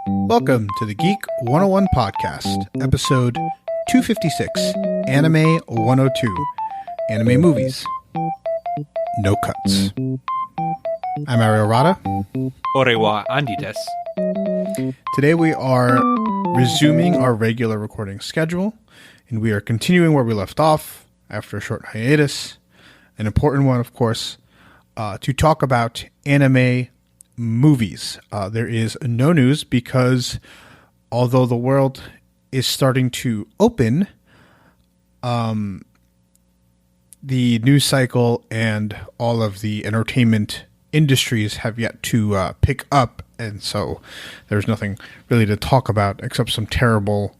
Welcome to the Geek 101 podcast, episode 256, Anime 102, Anime Movies. No cuts. I'm Ariel Rada. Orewa Andy desu. Today we are resuming our regular recording schedule, and we are continuing where we left off after a short hiatus. An important one, of course, to talk about anime movies. There is no news because although the world is starting to open, the news cycle and all of the entertainment industries have yet to pick up, and so there's nothing really to talk about except some terrible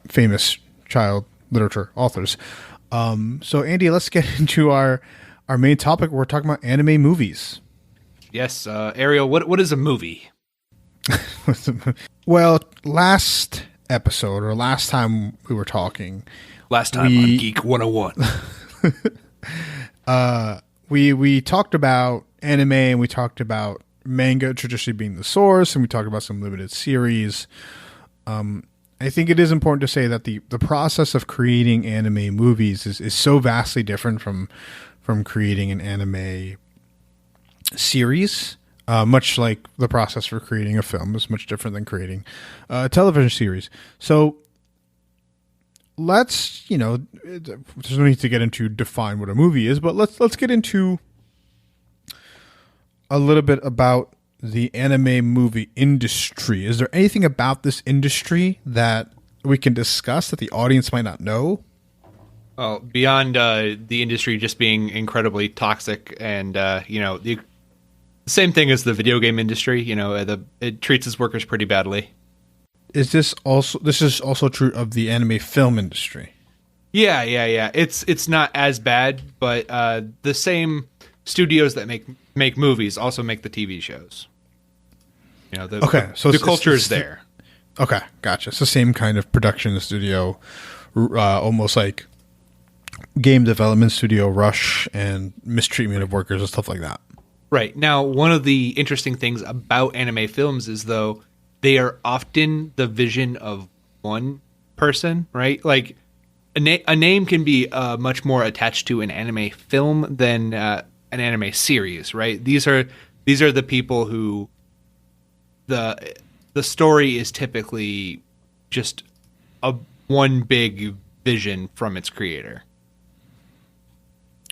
famous child literature authors. So Andy, let's get into our main topic. We're talking about anime movies. Yes, Ariel, what is a movie? Well, last episode, or last time we were talking... Last time on Geek 101. We talked about anime, and we talked about manga traditionally being the source, and we talked about some limited series. I think it is important to say that the process of creating anime movies is so vastly different from creating an anime series, much like the process for creating a film is much different than creating a television series. So let's, there's no need to get into define what a movie is, but let's get into a little bit about the anime movie industry. Is there anything about this industry that we can discuss that the audience might not know? Well, beyond the industry just being incredibly toxic and, the same thing as the video game industry, it treats its workers pretty badly. This is also true of the anime film industry. Yeah. It's not as bad, but the same studios that make movies also make the TV shows. The culture is there. Okay, gotcha. It's the same kind of production studio, almost like game development studio rush and mistreatment of workers and stuff like that. Right. Now, one of the interesting things about anime films is, though, they are often the vision of one person, right? Like, a name can be much more attached to an anime film than an anime series, right? These are the people who the story is typically just one big vision from its creator.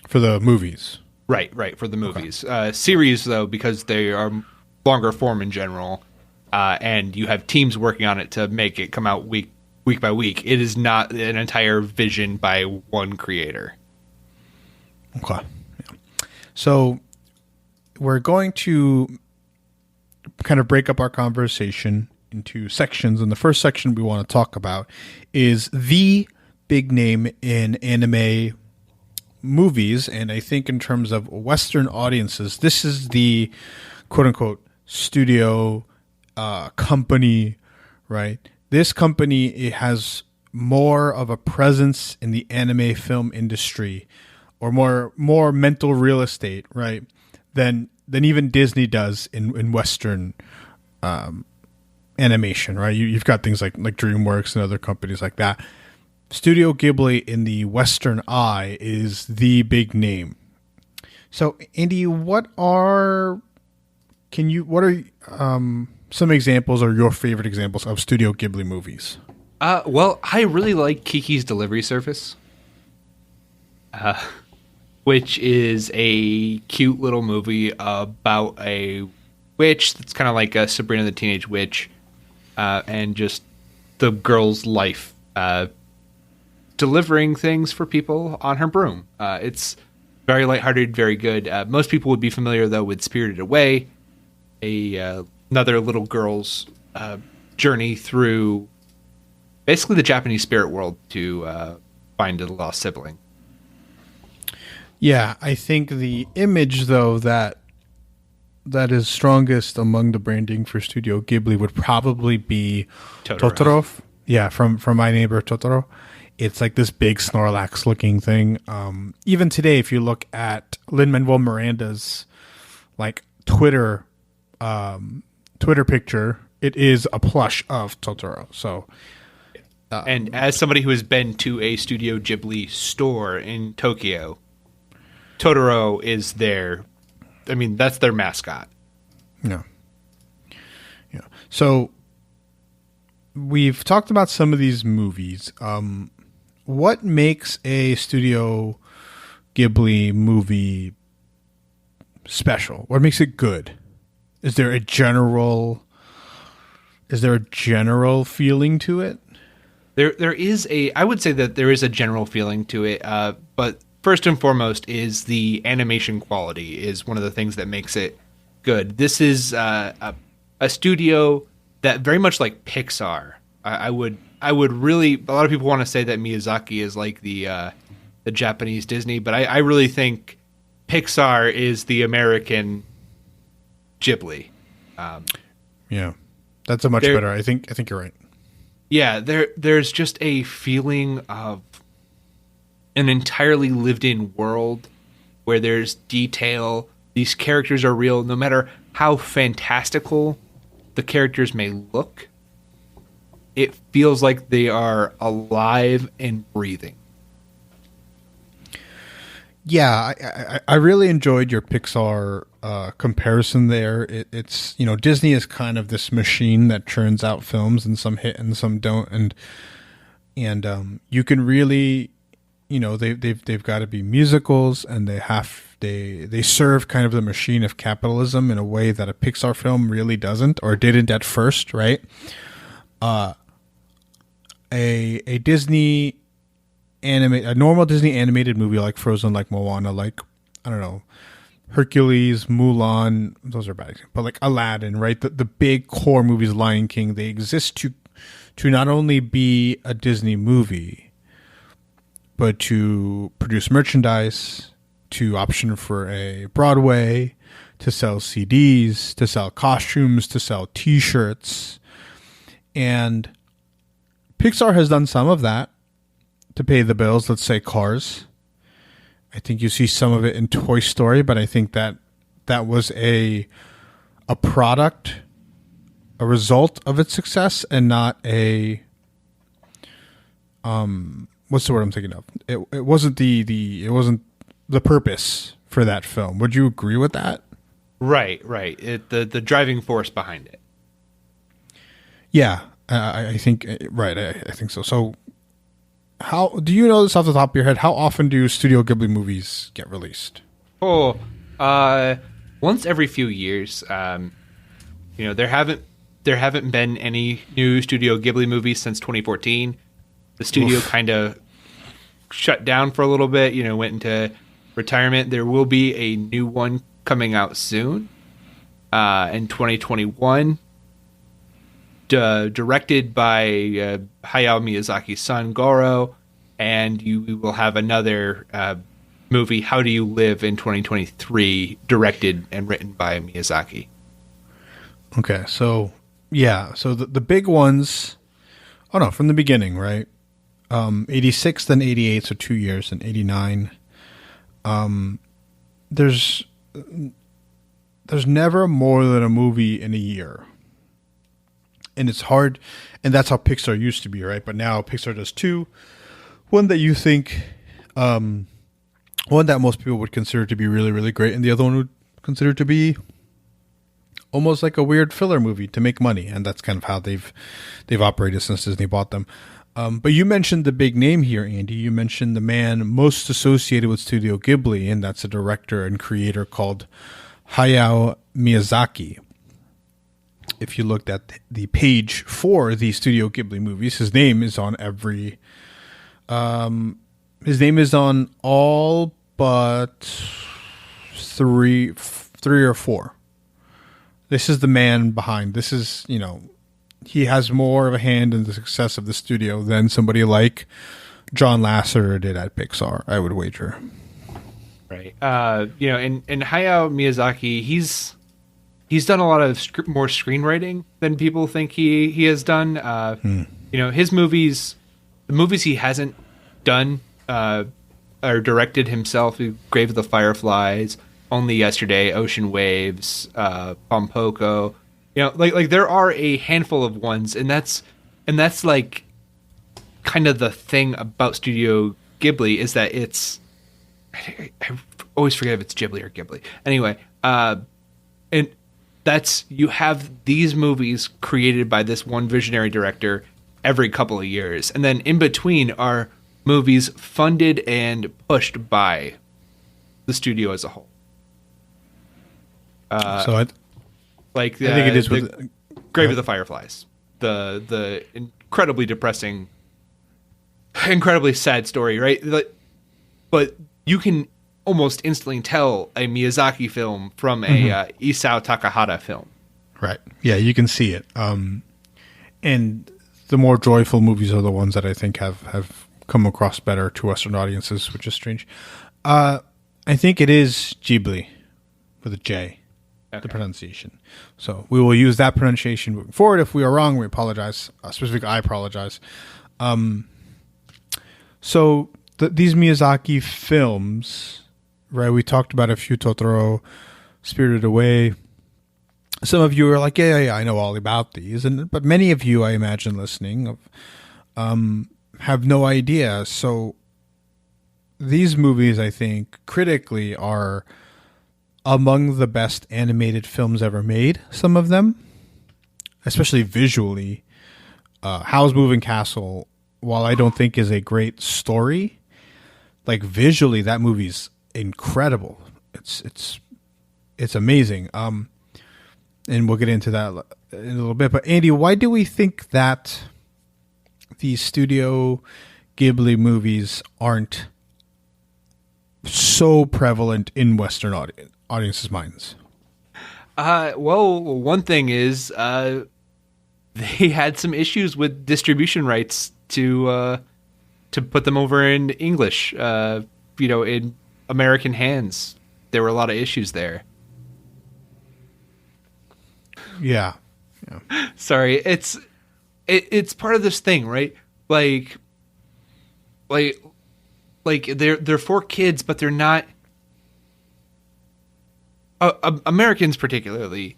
For the movies. Right, for the movies. Okay. Series, though, because they are longer form in general, and you have teams working on it to make it come out week by week, it is not an entire vision by one creator. Okay. Yeah. So we're going to kind of break up our conversation into sections, and the first section we want to talk about is the big name in anime movies, and I think in terms of Western audiences, this is the quote-unquote studio company, right? This company, it has more of a presence in the anime film industry, or more mental real estate, right, than even Disney does in Western animation, right? You've got things like DreamWorks and other companies like that. Studio Ghibli in the Western eye is the big name. So, Andy, what are some examples or your favorite examples of Studio Ghibli movies? Well, I really like Kiki's Delivery Service, which is a cute little movie about a witch that's kind of like a Sabrina the Teenage Witch, and just the girl's life delivering things for people on her broom. It's very lighthearted, very good. Most people would be familiar, though, with Spirited Away, another little girl's journey through basically the Japanese spirit world to find a lost sibling. Yeah, I think the image, though, that is strongest among the branding for Studio Ghibli would probably be Totoro. Yeah, from My Neighbor Totoro. It's like this big Snorlax looking thing. Even today, if you look at Lin-Manuel Miranda's like Twitter Twitter picture, it is a plush of Totoro. So, and as somebody who has been to a Studio Ghibli store in Tokyo, Totoro is their, I mean, that's their mascot. Yeah. Yeah. So we've talked about some of these movies. What makes a Studio Ghibli movie special? What makes it good? Is there a general feeling to it? There is I would say that there is a general feeling to it, but first and foremost is the animation quality is one of the things that makes it good. This is a studio that very much like Pixar. I would really, a lot of people want to say that Miyazaki is like the Japanese Disney, but I really think Pixar is the American Ghibli. Yeah, that's a much better. I think you're right. Yeah, there's just a feeling of an entirely lived-in world where there's detail. These characters are real, no matter how fantastical the characters may look. It feels like they are alive and breathing. Yeah, I really enjoyed your Pixar comparison there. It's Disney is kind of this machine that churns out films, and some hit and some don't, and you can really they've got to be musicals, and they serve kind of the machine of capitalism in a way that a Pixar film really doesn't, or didn't at first, right? A Disney a normal Disney animated movie like Frozen, like Moana, like, I don't know, Hercules, Mulan, those are bad examples, but like Aladdin, right? The big core movies, Lion King, they exist to not only be a Disney movie, but to produce merchandise, to option for a Broadway, to sell CDs, to sell costumes, to sell T-shirts. And Pixar has done some of that to pay the bills. Let's say Cars. I think you see some of it in Toy Story, but I think that was a product, a result of its success, and not a what's the word I'm thinking of? It wasn't it wasn't the purpose for that film. Would you agree with that? Right. The driving force behind it. Yeah, I think right. I think so. So, how do you know this off the top of your head? How often do Studio Ghibli movies get released? Oh, once every few years. There haven't been any new Studio Ghibli movies since 2014. The studio kind of shut down for a little bit. Went into retirement. There will be a new one coming out soon, in 2021. Directed by Hayao Miyazaki's son Goro, and you will have another movie, How Do You Live, in 2023, directed and written by Miyazaki. Okay, so yeah, so the big ones, from the beginning, right? 86, then 88, so 2 years, and 89. There's never more than a movie in a year. And it's hard, and that's how Pixar used to be, right? But now Pixar does two. One that you think, one that most people would consider to be really, really great, and the other one would consider to be almost like a weird filler movie to make money. And that's kind of how they've operated since Disney bought them. But you mentioned the big name here, Andy. You mentioned the man most associated with Studio Ghibli, and that's a director and creator called Hayao Miyazaki. If you looked at the page for the Studio Ghibli movies, his name is on every. His name is on all but three or four. This is the man behind. This is, he has more of a hand in the success of the studio than somebody like John Lasseter did at Pixar, I would wager. Right. And Hayao Miyazaki, he's done a lot of more screenwriting than people think he has done. His movies, the movies he hasn't done or directed himself, Grave of the Fireflies, Only Yesterday, Ocean Waves, Pompoko. Like there are a handful of ones, and that's like kind of the thing about Studio Ghibli is that it's I always forget if it's Ghibli or Ghibli. Anyway, and that's you have these movies created by this one visionary director every couple of years, and then in between are movies funded and pushed by the studio as a whole. I think it is with Grave of the Fireflies, the incredibly depressing, incredibly sad story, right? But you can almost instantly tell a Miyazaki film from a Isao Takahata film. Right. Yeah, you can see it. And the more joyful movies are the ones that I think have come across better to Western audiences, which is strange. I think it is Ghibli with a J, the pronunciation. So we will use that pronunciation moving forward. If we are wrong, we apologize. Specifically, I apologize. So these Miyazaki films, right? We talked about a few, Totoro, Spirited Away. Some of you are like, yeah, I know all about these, but many of you, I imagine, listening, have no idea. So these movies, I think, critically are among the best animated films ever made. Some of them, especially visually. Howl's Moving Castle, while I don't think is a great story, like visually, that movie's incredible. It's amazing. And we'll get into that in a little bit. But Andy, why do we think that these Studio Ghibli movies aren't so prevalent in Western audiences' minds? Well, one thing is they had some issues with distribution rights to put them over in English. In American hands, there were a lot of issues there. Yeah. Sorry, it's part of this thing, right? Like they're for kids, but they're not. Americans particularly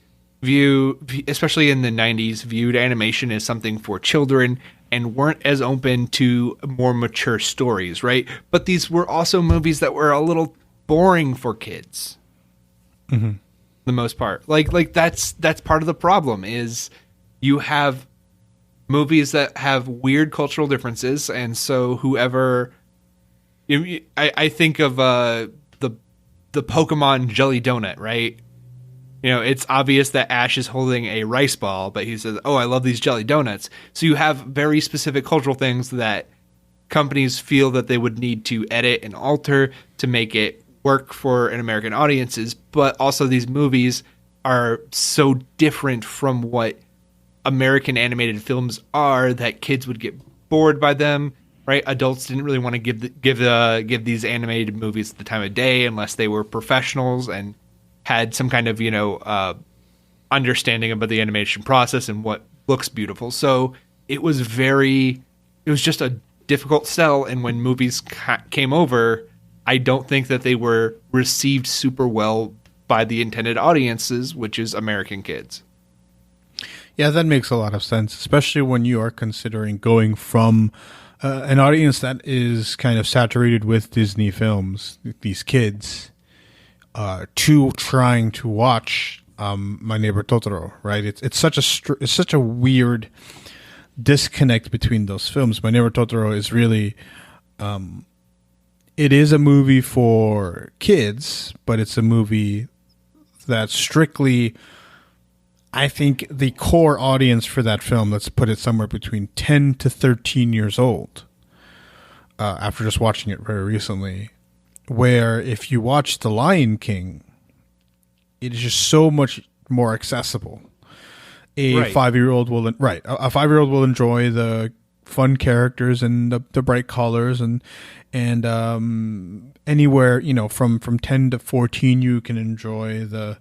especially in the 90s, viewed animation as something for children and weren't as open to more mature stories, right? But these were also movies that were a little boring for kids. Mm-hmm. The most part, like that's part of the problem is you have movies that have weird cultural differences, and so whoever I think of the Pokemon jelly donut, right? It's obvious that Ash is holding a rice ball, but he says, "Oh, I love these jelly donuts." So you have very specific cultural things that companies feel that they would need to edit and alter to make it work for an American audiences, but also these movies are so different from what American animated films are that kids would get bored by them, right? Adults didn't really want to give these animated movies the time of day unless they were professionals and had some kind of understanding about the animation process and what looks beautiful. So it was just a difficult sell, and when movies came over, I don't think that they were received super well by the intended audiences, which is American kids. Yeah, that makes a lot of sense, especially when you are considering going from an audience that is kind of saturated with Disney films, these kids, to trying to watch My Neighbor Totoro, right? It's such a weird disconnect between those films. My Neighbor Totoro is really it is a movie for kids, but it's a movie that's strictly, I think, the core audience for that film, let's put it somewhere between 10 to 13 years old, after just watching it very recently, where if you watch The Lion King, it is just so much more accessible. A 5-year-old will a 5-year-old will enjoy the fun characters and the bright colors and anywhere from 10 to 14 you can enjoy the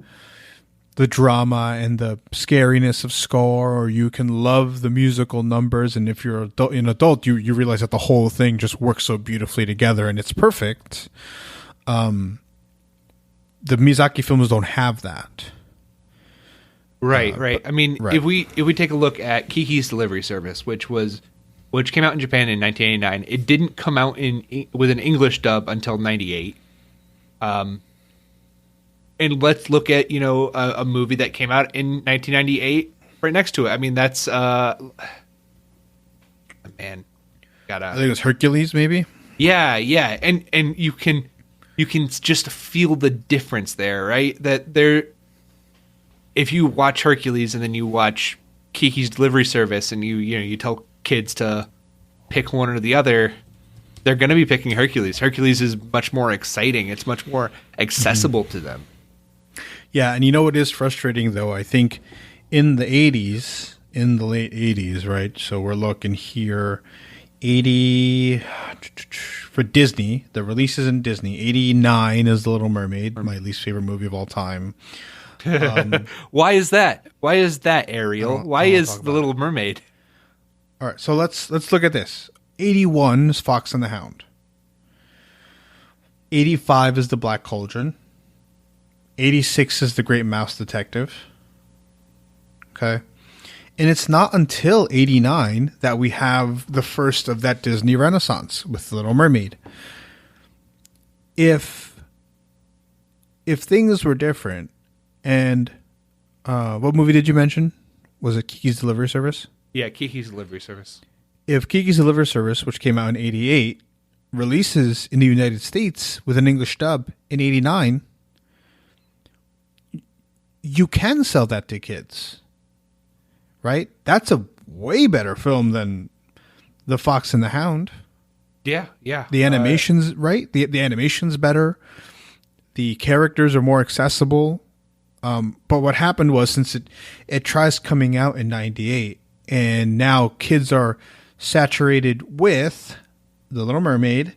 drama and the scariness of score, or you can love the musical numbers, and if you're an adult you realize that the whole thing just works so beautifully together and it's perfect. the Miyazaki films don't have that. Right, right. I mean, right. if we take a look at Kiki's Delivery Service, which came out in Japan in 1989, it didn't come out with an English dub until 98. And let's look at a movie that came out in 1998 right next to it. I mean, that's man, gotta. I think it was Hercules, maybe. Yeah, and you can just feel the difference there, right? That there. If you watch Hercules and then you watch Kiki's Delivery Service and you tell kids to pick one or the other, they're going to be picking Hercules. Hercules is much more exciting. It's much more accessible to them. Yeah, and it is frustrating, though. I think in the 80s, in the late 80s, right? So we're looking here, 80 for Disney. The releases in Disney. 89 is The Little Mermaid, my least favorite movie of all time. Why is that? Why is that, Ariel? Why is The Little Mermaid? All right, so let's look at this. 81 is Fox and the Hound. 85 is The Black Cauldron. 86 is The Great Mouse Detective. Okay. And it's not until 89 that we have the first of that Disney Renaissance with The Little Mermaid. If things were different, and what movie did you mention? Was it Kiki's Delivery Service? Yeah, Kiki's Delivery Service. If Kiki's Delivery Service, which came out in 88, releases in the United States with an English dub in 89, you can sell that to kids, right? That's a way better film than The Fox and the Hound. Yeah. The animation's right. The animation's better. The characters are more accessible. But what happened was, since it tries coming out in 98, and now kids are saturated with The Little Mermaid,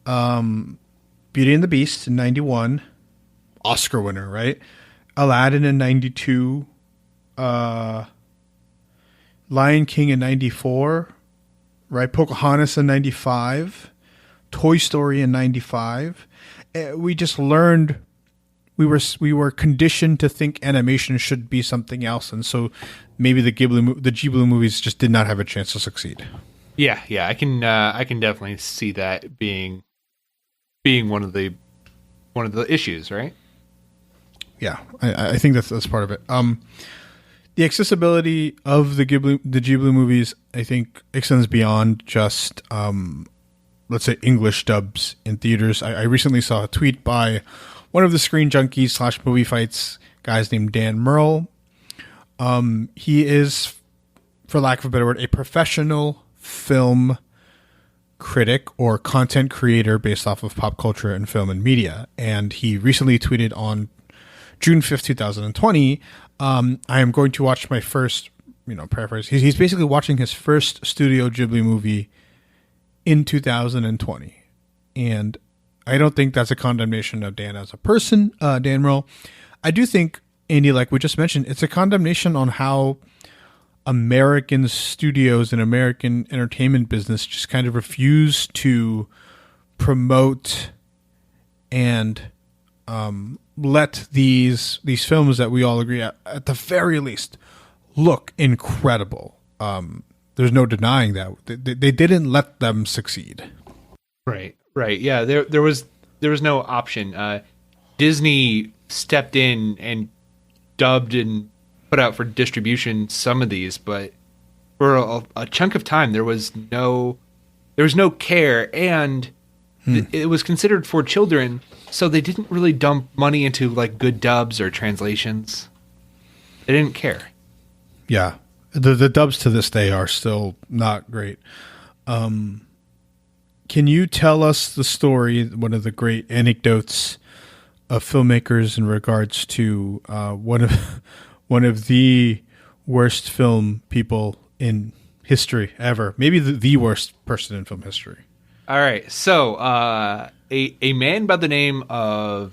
Beauty and the Beast in 91, Oscar winner, right? Aladdin in 92, Lion King in 94, right? Pocahontas in 95, Toy Story in 95. We just learned... We were conditioned to think animation should be something else, and so maybe the Ghibli movies just did not have a chance to succeed. Yeah, I can definitely see that being one of the issues, right? Yeah, I think that's part of it. The accessibility of the Ghibli movies, I think, extends beyond just let's say English dubs in theaters. I recently saw a tweet by one of the Screen Junkies / Movie Fights guys named Dan Merle. He is, for lack of a better word, a professional film critic or content creator based off of pop culture and film and media. And he recently tweeted on June 5th, 2020, I am going to watch my first, paraphrase. He's basically watching his first Studio Ghibli movie in 2020. And I don't think that's a condemnation of Dan as a person, Dan Merle. I do think, Andy, like we just mentioned, it's a condemnation on how American studios and American entertainment business just kind of refuse to promote and let these films that we all agree at the very least look incredible. There's no denying that they didn't let them succeed. Right. Yeah, there was no option. Disney stepped in and dubbed and put out for distribution some of these, but for a chunk of time there was no care, and it was considered for children, so they didn't really dump money into like good dubs or translations. They didn't care. Yeah, the dubs to this day are still not great. Can you tell us the story, one of the great anecdotes of filmmakers in regards to one of the worst film people in history ever? Maybe the worst person in film history. All right. So a man by the name of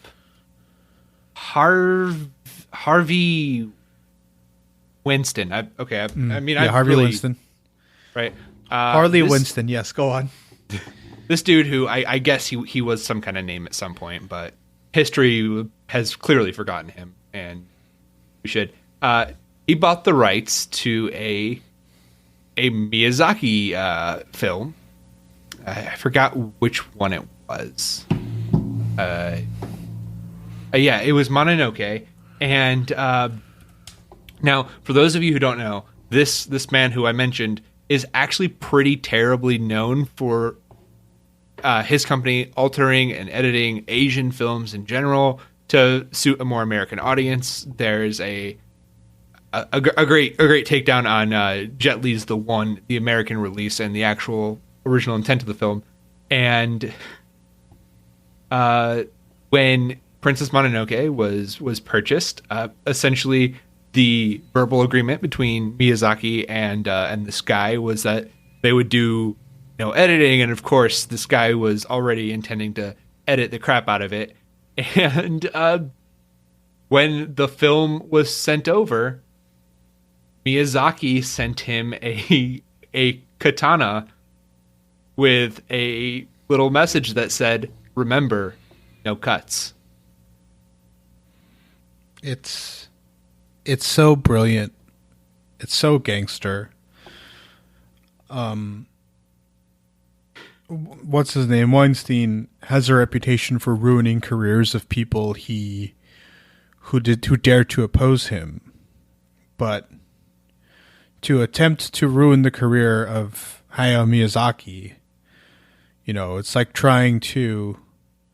Harvey Winston. Harvey Winston. Right. Harley Winston. Yes, go on. This dude who I guess he was some kind of name at some point, but history has clearly forgotten him, and we should. He bought the rights to a Miyazaki film. I forgot which one it was. Yeah, it was Mononoke. And now, for those of you who don't know, this man who I mentioned is actually pretty terribly known for his company altering and editing Asian films in general to suit a more American audience. There's a great takedown on Jet Li's the American release and the actual original intent of the film. And when Princess Mononoke was purchased, essentially the verbal agreement between Miyazaki and this guy was that they would do no editing, and of course this guy was already intending to edit the crap out of it. And when the film was sent over, Miyazaki sent him a katana with a little message that said, "Remember, no cuts." It's so brilliant. It's so gangster. What's his name? Weinstein has a reputation for ruining careers of people who dared to oppose him. But to attempt to ruin the career of Hayao Miyazaki, it's like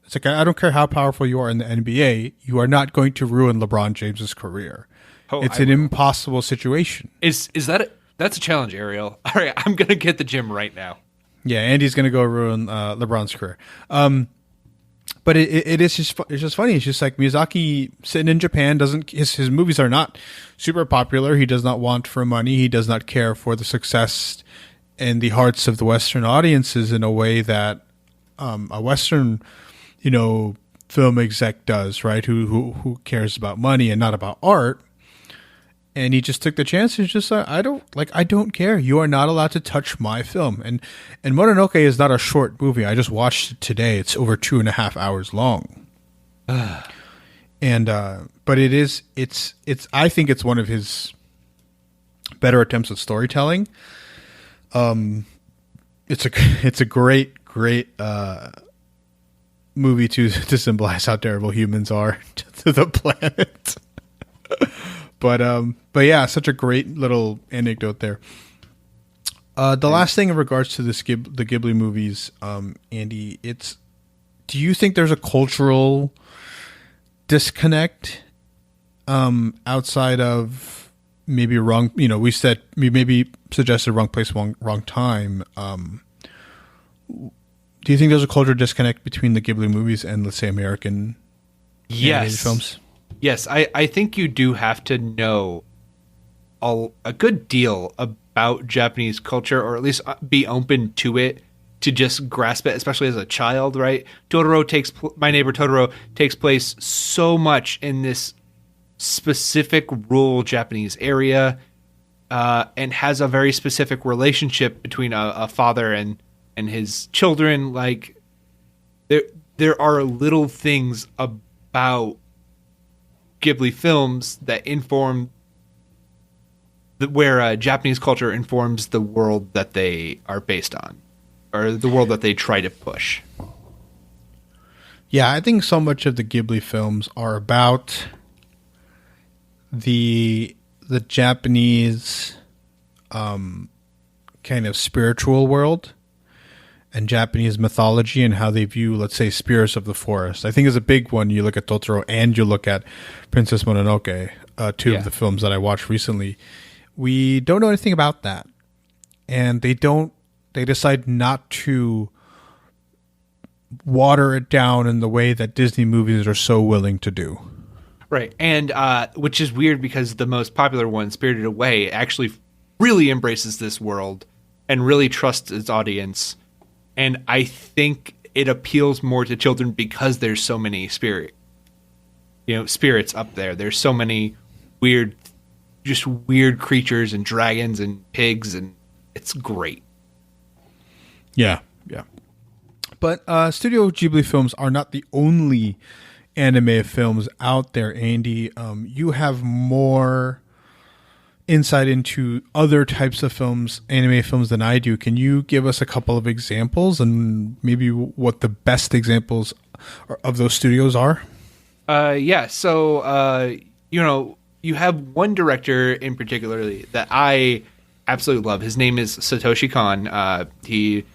it's like, I don't care how powerful you are in the NBA, you are not going to ruin LeBron James's career. Oh, it's an impossible situation. That's a challenge, Ariel. All right, I'm going to get the gym right now. Yeah, Andy's going to go ruin LeBron's career. But it's just funny. It's just like Miyazaki sitting in Japan his movies are not super popular. He does not want for money. He does not care for the success in the hearts of the Western audiences in a way that a Western, film exec does, right? Who cares about money and not about art. And he just took the chance. He's just I don't care. You are not allowed to touch my film. And Mononoke is not a short movie. I just watched it today. It's over 2.5 hours long. And but it's I think it's one of his better attempts at storytelling. It's a great movie to symbolize how terrible humans are to the planet. But yeah, such a great little anecdote there. The last thing in regards to the Ghibli movies, Andy, do you think there's a cultural disconnect outside of maybe wrong? We maybe suggested wrong place, wrong time. Do you think there's a cultural disconnect between the Ghibli movies and, let's say, American animated films? Yes, I think you do have to know a good deal about Japanese culture, or at least be open to it, to just grasp it, especially as a child, right? My Neighbor Totoro takes place so much in this specific rural Japanese area, and has a very specific relationship between a father and his children. Like, there are little things about Ghibli films that inform where Japanese culture informs the world that they are based on, or the world that they try to push. Yeah, I think so much of the Ghibli films are about the Japanese kind of spiritual world and Japanese mythology and how they view, let's say, spirits of the forest. I think is a big one. You look at Totoro and you look at Princess Mononoke, two of the films that I watched recently. We don't know anything about that. And they decide not to water it down in the way that Disney movies are so willing to do. Right. And which is weird because the most popular one, Spirited Away, actually really embraces this world and really trusts its audience. And I think it appeals more to children because there's so many spirits up there. There's so many weird creatures and dragons and pigs, and it's great. Yeah. But Studio Ghibli films are not the only anime films out there, Andy. You have more insight into other types of films, anime films, than I do. Can you give us a couple of examples and maybe what the best examples of those studios are? Yeah. So, you have one director in particular that I absolutely love. His name is Satoshi Kon. He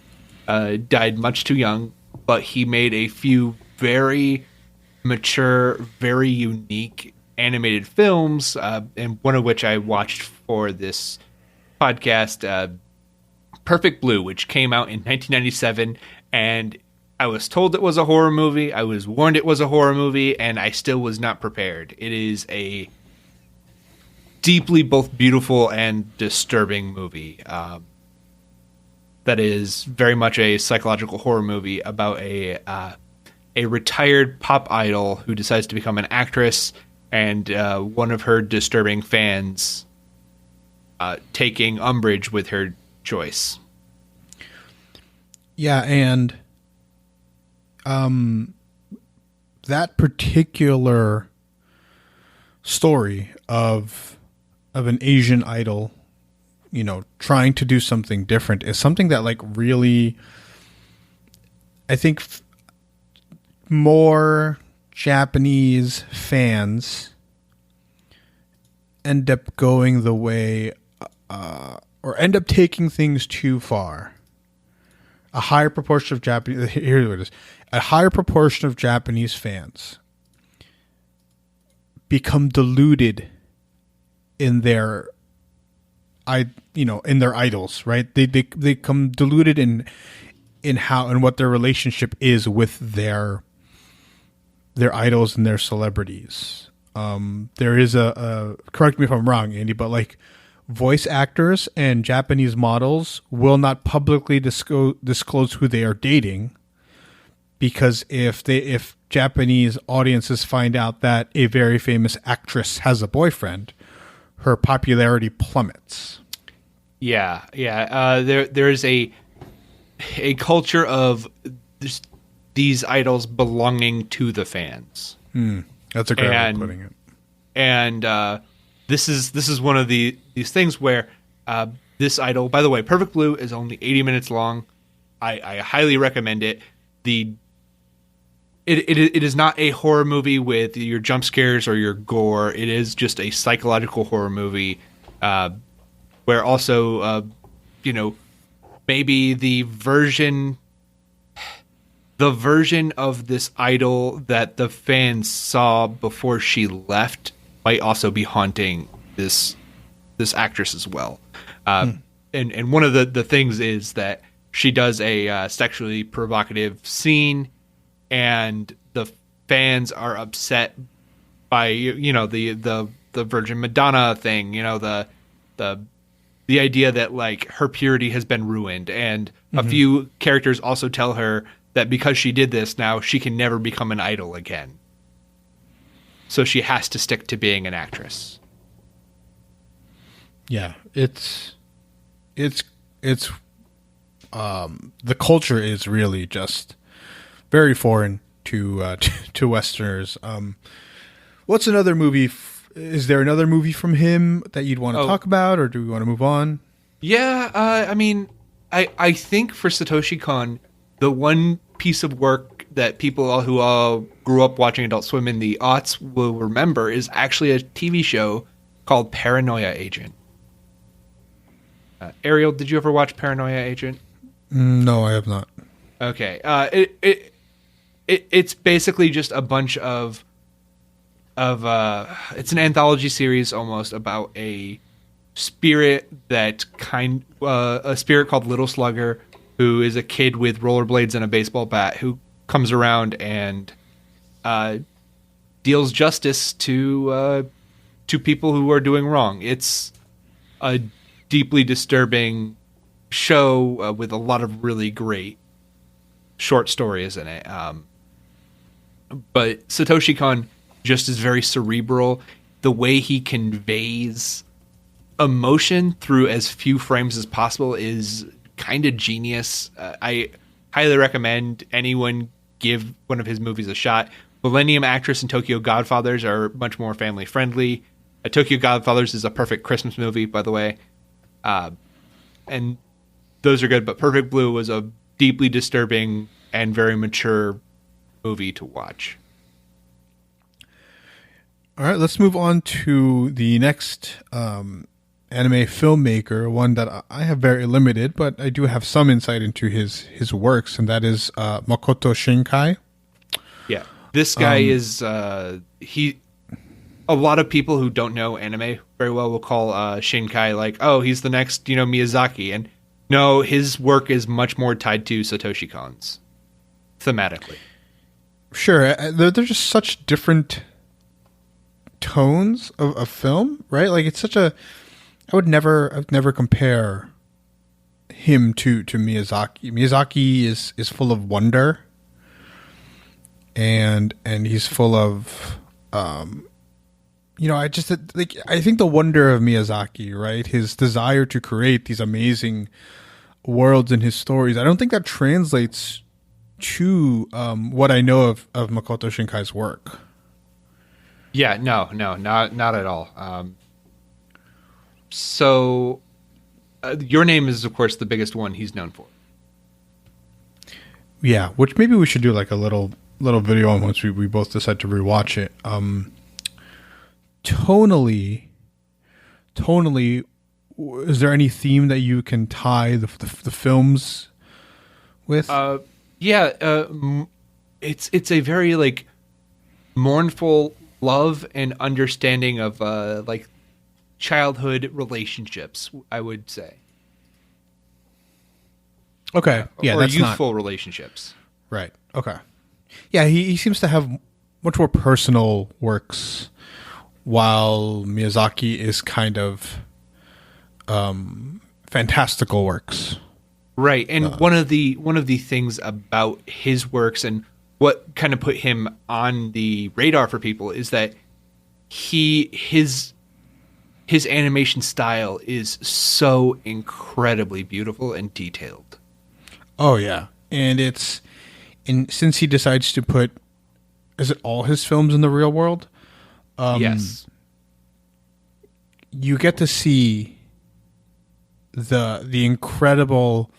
died much too young, but he made a few very mature, very unique animated films, and one of which I watched for this podcast, Perfect Blue, which came out in 1997, and I was told it was a horror movie. I was warned it was a horror movie, and I still was not prepared. It is a deeply both beautiful and disturbing movie. That is very much a psychological horror movie about a retired pop idol who decides to become an actress, and one of her disturbing fans taking umbrage with her choice. Yeah, and that particular story of an Asian idol, trying to do something different is something that really, I think more Japanese fans end up going the way, or end up taking things too far. A higher proportion of a higher proportion of Japanese fans become deluded in their idols, right? They become deluded in how and what their relationship is with their idols and their celebrities. There is a correct me if I'm wrong, Andy, but voice actors and Japanese models will not publicly disclose who they are dating, because if Japanese audiences find out that a very famous actress has a boyfriend, her popularity plummets. Yeah. There is a culture of these idols belonging to the fans. That's a great way of putting it. And this is one of these things where this idol, by the way, Perfect Blue is only 80 minutes long. I highly recommend it. It is not a horror movie with your jump scares or your gore. It is just a psychological horror movie, where also, maybe the version of this idol that the fans saw before she left might also be haunting this actress as well. And one of the things is that she does a sexually provocative scene, and the fans are upset by the Virgin Madonna thing, the idea that her purity has been ruined, and a few characters also tell her that because she did this, now she can never become an idol again. So she has to stick to being an actress. Yeah, it's the culture is really just very foreign to Westerners. What's another movie? Is there another movie from him that you'd want to talk about, or do we want to move on? Yeah, I think for Satoshi Kon, the one piece of work that people who all grew up watching Adult Swim in the aughts will remember is actually a TV show called Paranoia Agent. Ariel, did you ever watch Paranoia Agent? No, I have not. Okay. It's basically just a bunch of it's an anthology series almost about a spirit a spirit called Little Slugger, who is a kid with rollerblades and a baseball bat, who comes around and deals justice to people who are doing wrong. It's a deeply disturbing show with a lot of really great short stories in it. But Satoshi Kon just is very cerebral. The way he conveys emotion through as few frames as possible is kind of genius. I highly recommend anyone give one of his movies a shot. Millennium Actress and Tokyo Godfathers are much more family friendly. Tokyo Godfathers is a perfect Christmas movie, by the way. And those are good, but Perfect Blue was a deeply disturbing and very mature movie to watch. All right, let's move on to the next anime filmmaker, one that I have very limited, but I do have some insight into his works, and that is Makoto Shinkai. Yeah, this guy is he. A lot of people who don't know anime very well will call Shinkai like, oh, he's the next Miyazaki, and no, his work is much more tied to Satoshi Kon's thematically. Sure, they're just such different tones of film, right? Like it's such a. I would never compare him to Miyazaki. Miyazaki is full of wonder, and he's full of. I think the wonder of Miyazaki, right? His desire to create these amazing worlds in his stories. I don't think that translates to what I know of Makoto Shinkai's work. Yeah, no, not at all. So, Your Name is, of course, the biggest one he's known for. Yeah, which maybe we should do like a little video on once we both decide to rewatch it. Tonally, is there any theme that you can tie the films with? It's a very like mournful love and understanding of like childhood relationships, I would say. Okay, yeah, or that's youthful relationships. Right. Okay. Yeah, he seems to have much more personal works, while Miyazaki is kind of fantastical works. Right, and one of the things about his works and what kind of put him on the radar for people is that his animation style is so incredibly beautiful and detailed. Oh yeah, and since he decides to put, is it all his films in the real world? Yes, you get to see the incredible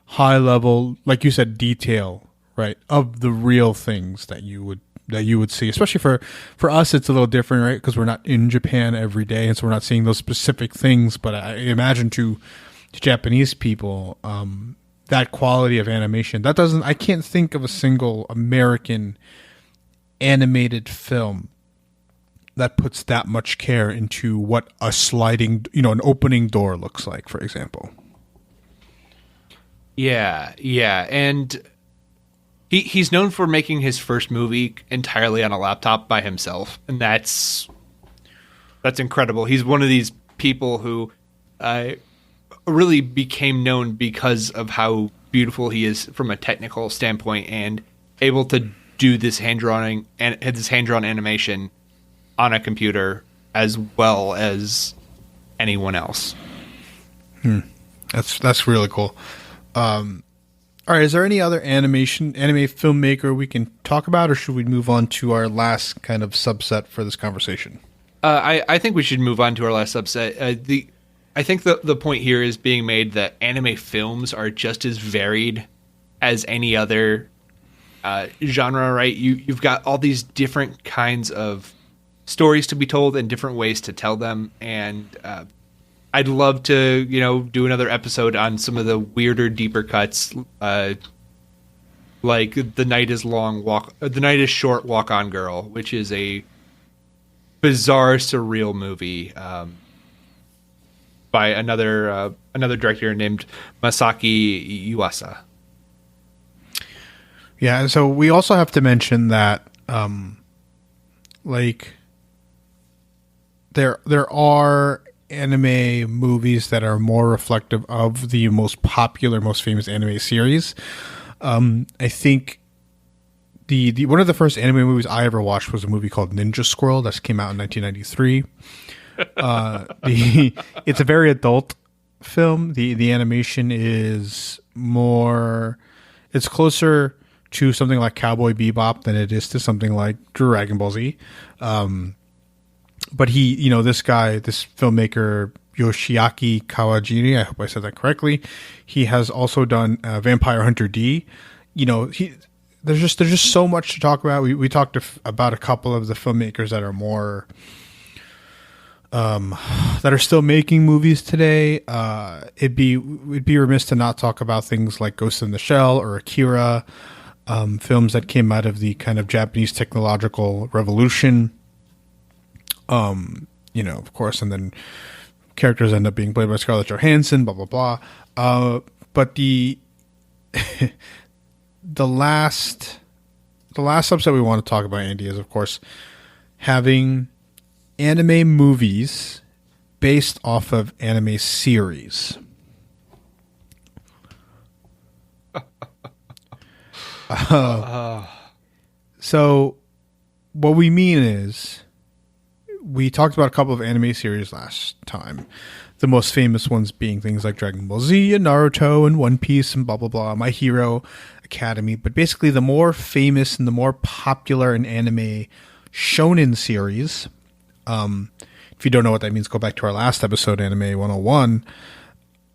high level, like you said, detail, right, of the real things that you would see. Especially for us, it's a little different, right, because we're not in Japan every day, and so we're not seeing those specific things. But I imagine to Japanese people, that quality of animation, I can't think of a single American animated film that puts that much care into what a sliding, an opening door looks like, for example. Yeah, and he's known for making his first movie entirely on a laptop by himself, and that's incredible. He's one of these people who really became known because of how beautiful he is from a technical standpoint and able to do this hand-drawn animation on a computer as well as anyone else. That's really cool. All right, is there any other anime filmmaker we can talk about, or should we move on to our last kind of subset for this conversation? I think we should move on to our last subset. I think the point here is being made that anime films are just as varied as any other genre, right? You've got all these different kinds of stories to be told and different ways to tell them, and I'd love to do another episode on some of the weirder, deeper cuts, like The Night is Short, Walk On Girl, which is a bizarre, surreal movie by another director named Masaki Yuasa. Yeah, and so we also have to mention that there are anime movies that are more reflective of the most popular, most famous anime series. I think the one of the first anime movies I ever watched was a movie called Ninja Scroll that came out in 1993. It's a very adult film. The animation is more, it's closer to something like Cowboy Bebop than it is to something like Dragon Ball Z. But this guy, this filmmaker, Yoshiaki Kawajiri, I hope I said that correctly. He has also done Vampire Hunter D. There's just so much to talk about. We talked about a couple of the filmmakers that are more that are still making movies today. We'd be remiss to not talk about things like Ghost in the Shell or Akira, films that came out of the kind of Japanese technological revolution. Of course, and then characters end up being played by Scarlett Johansson, blah blah blah. But the last subset we want to talk about, Andy, is of course having anime movies based off of anime series. So what we mean is, we talked about a couple of anime series last time. The most famous ones being things like Dragon Ball Z and Naruto and One Piece and blah, blah, blah, My Hero Academy. But basically the more famous and the more popular in anime shonen series, if you don't know what that means, go back to our last episode, Anime 101,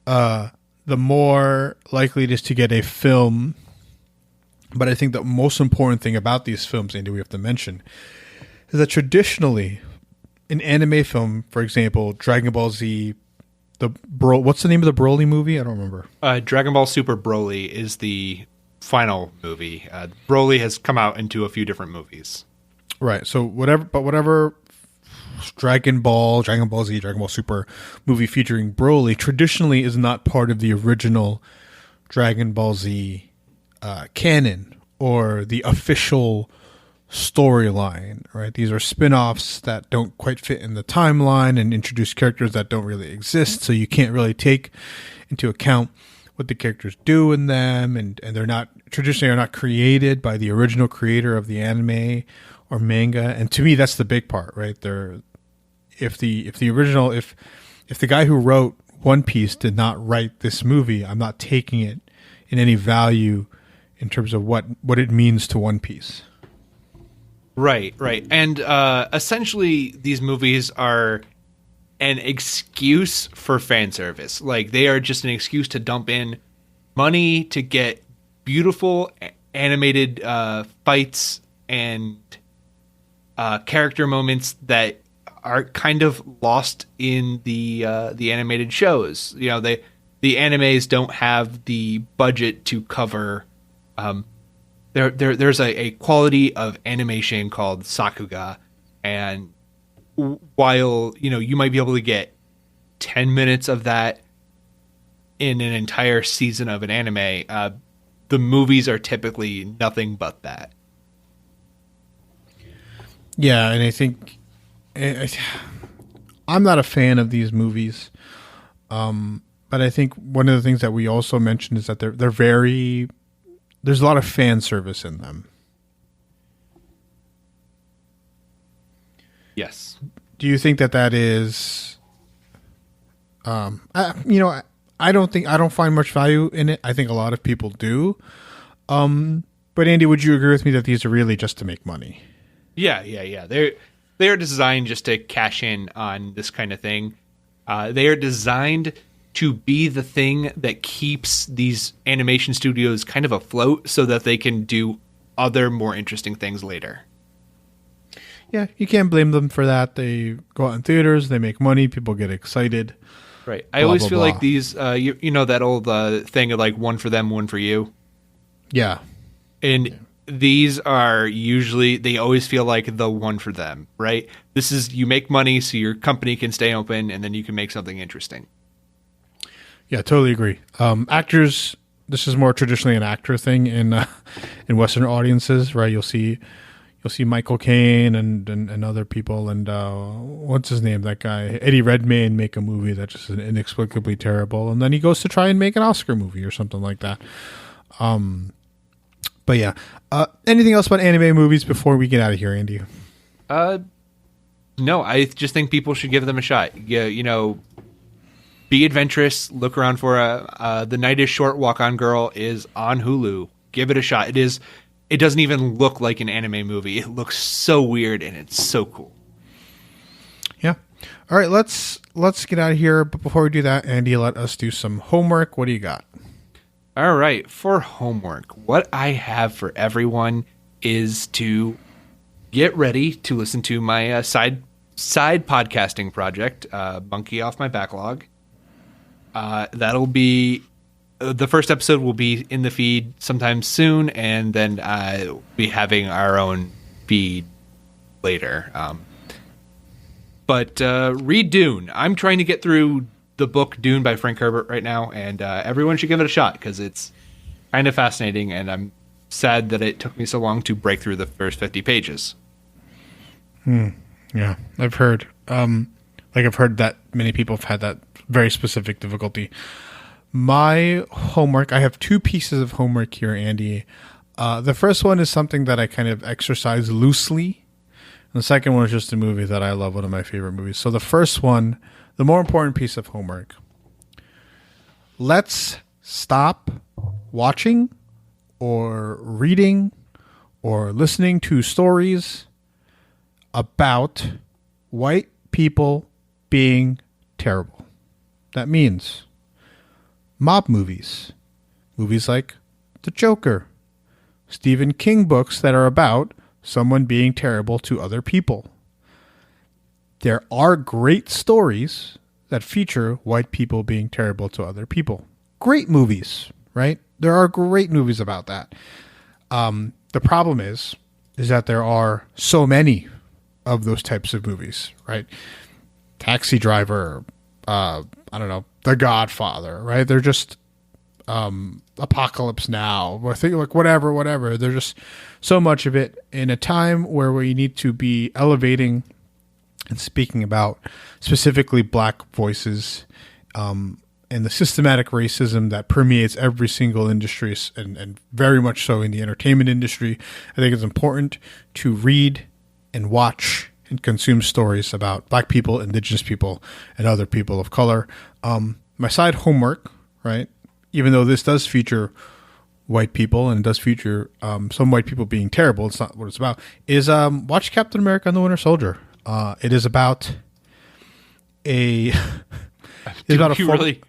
the more likely it is to get a film. But I think the most important thing about these films, Andy, we have to mention, is that traditionally, an anime film, for example, Dragon Ball Z, what's the name of the Broly movie? I don't remember. Dragon Ball Super Broly is the final movie. Broly has come out into a few different movies. Right. So whatever Dragon Ball Z, Dragon Ball Super movie featuring Broly traditionally is not part of the original Dragon Ball Z canon or the official storyline, right? These are spin-offs that don't quite fit in the timeline and introduce characters that don't really exist, so you can't really take into account what the characters do in them, and they're not traditionally are not created by the original creator of the anime or manga. And to me, that's the big part, right? If the guy who wrote One Piece did not write this movie, I'm not taking it in any value in terms of what it means to One Piece. Right. And essentially, these movies are an excuse for fan service. Like, they are just an excuse to dump in money to get beautiful animated fights and character moments that are kind of lost in the animated shows. The animes don't have the budget to cover. There's a quality of animation called sakuga, and while you might be able to get 10 minutes of that in an entire season of an anime, the movies are typically nothing but that. Yeah, and I think I'm not a fan of these movies, but I think one of the things that we also mentioned is that they're very. There's a lot of fan service in them. Yes. Do you think that is? I don't find much value in it. I think a lot of people do. But Andy, would you agree with me that these are really just to make money? Yeah. They're designed just to cash in on this kind of thing. They are designed to be the thing that keeps these animation studios kind of afloat so that they can do other more interesting things later. Yeah, you can't blame them for that. They go out in theaters, they make money, people get excited. Right. I always feel like these, you know, that old thing of like one for them, one for you. Yeah. And these are usually, they always feel like the one for them, right? This is, you make money so your company can stay open and then you can make something interesting. Yeah, totally agree. Actors, this is more traditionally an actor thing in Western audiences, right? You'll see Michael Caine and other people, and what's his name? That guy Eddie Redmayne make a movie that's just inexplicably terrible, and then he goes to try and make an Oscar movie or something like that. But yeah, anything else about anime movies before we get out of here, Andy? No, I just think people should give them a shot. Yeah, you know. Be adventurous. Look around for The Night is Short, Walk On Girl is on Hulu. Give it a shot. It is it doesn't even look like an anime movie. It looks so weird and it's so cool. Yeah. All right, let's get out of here. But before we do that, Andy, let us do some homework. What do you got? All right, for homework, what I have for everyone is to get ready to listen to my side podcasting project, Monkey Off My Backlog. That'll be the first episode will be in the feed sometime soon, and then we'll be having our own feed later. But read Dune. I'm trying to get through the book Dune by Frank Herbert right now, and everyone should give it a shot because it's kind of fascinating, and I'm sad that it took me so long to break through the first 50 pages. Yeah, I've heard. I've heard that many people have had that very specific difficulty. My homework, I have two pieces of homework here, Andy. The first one is something that I kind of exercise loosely. And the second one is just a movie that I love, one of my favorite movies. So the first one, the more important piece of homework, let's stop watching or reading or listening to stories about white people being terrible. That means mob movies, movies like The Joker, Stephen King books that are about someone being terrible to other people. There are great stories that feature white people being terrible to other people. Great movies, right? There are great movies about that. The problem is that there are so many of those types of movies, right? Taxi Driver, I don't know, The Godfather, right? They're just Apocalypse Now, or think like whatever. There's just so much of it in a time where we need to be elevating and speaking about specifically black voices, and the systematic racism that permeates every single industry, and very much so in the entertainment industry. I think it's important to read and watch and consume stories about black people, indigenous people, and other people of color. My side homework, right, even though this does feature white people and it does feature some white people being terrible, it's not what it's about, is watch Captain America and the Winter Soldier. It is about a... really...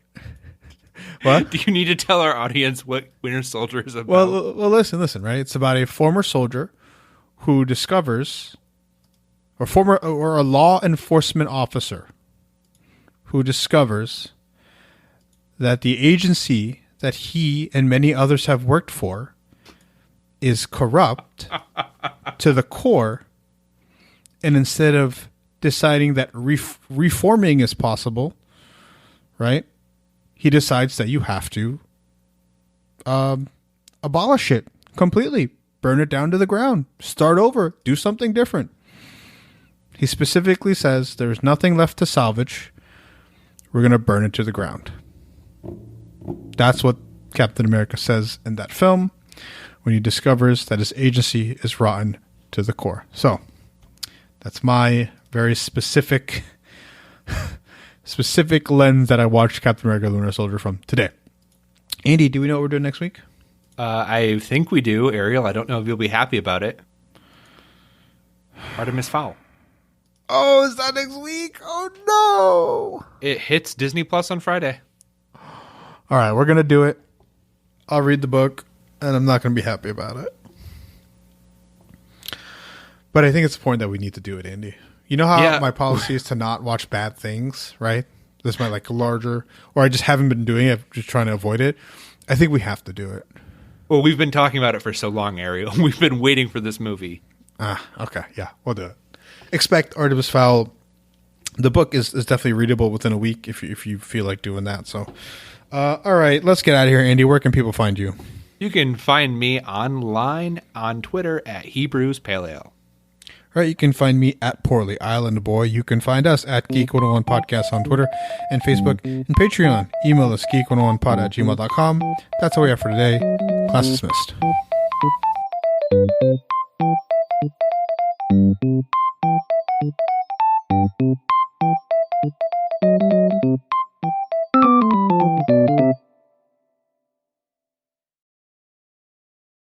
What? Do you need to tell our audience what Winter Soldier is about? Well, listen, right? It's about a former soldier who discovers, or a law enforcement officer who discovers that the agency that he and many others have worked for is corrupt to the core, and instead of deciding that reforming is possible, right? He decides that you have to abolish it completely, burn it down to the ground, start over, do something different. He specifically says there's nothing left to salvage. We're going to burn it to the ground. That's what Captain America says in that film when he discovers that his agency is rotten to the core. So that's my very specific lens that I watched Captain America: The Winter Soldier from today. Andy, do we know what we're doing next week? I think we do, Ariel. I don't know if you'll be happy about it. Artemis Fowl. Oh, is that next week? Oh, no. It hits Disney Plus on Friday. All right, we're going to do it. I'll read the book, and I'm not going to be happy about it. But I think it's important that we need to do it, Andy. You know how my policy is to not watch bad things, right? This might like larger, or I just haven't been doing it, just trying to avoid it. I think we have to do it. Well, we've been talking about it for so long, Ariel. We've been waiting for this movie. Okay. Yeah, we'll do it. Expect Artemis Fowl. The book is definitely readable within a week if you feel like doing that. So, all right, let's get out of here, Andy. Where can people find you? You can find me online on Twitter at Hebrews Paleo. All right, you can find me at Poorly Island Boy. You can find us at Geek 101 Podcast on Twitter and Facebook and Patreon. Email us geek101pod@gmail.com. That's all we have for today. Class dismissed.